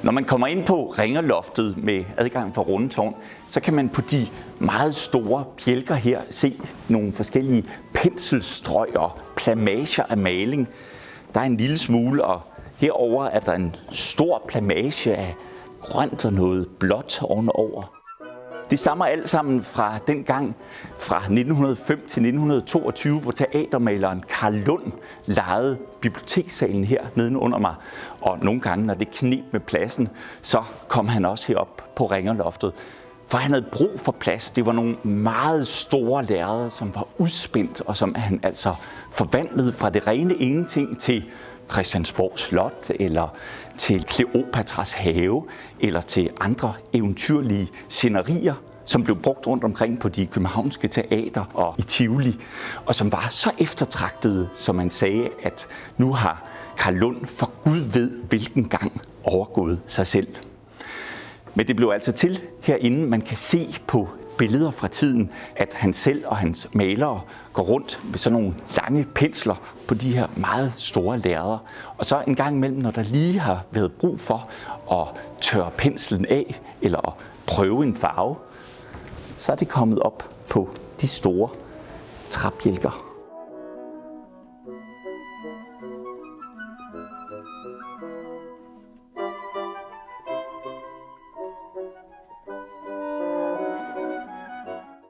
Når man kommer ind på Ringerloftet med adgang fra Rundetårn, så kan man på de meget store bjælker her se nogle forskellige penselstrøg og plamager af maling. Der er en lille smule, og herover er der en stor plamage af grønt og noget blåt ovenover. Det stammer alt sammen fra den gang fra 1905 til 1922, hvor teatermaleren Carl Lund lejede bibliotekssalen her nedenunder mig. Og nogle gange, når det kneb med pladsen, så kom han også herop på Ringerloftet. For han havde brug for plads. Det var nogle meget store lærreder, som var udspændt, og som han altså forvandlede fra det rene ingenting til Christiansborg Slot, eller til Kleopatras have, eller til andre eventyrlige scenerier, som blev brugt rundt omkring på de københavnske teater og i Tivoli, og som var så eftertragtede, som man sagde, at nu har Carl Lund for Gud ved hvilken gang overgået sig selv. Men det blev altså til herinde, man kan se på billeder fra tiden, at han selv og hans malere går rundt med sådan nogle lange pensler på de her meget store lærreder. Og så en gang imellem, når der lige har været brug for at tørre penslen af, eller at prøve en farve, så er det kommet op på de store træbjælker.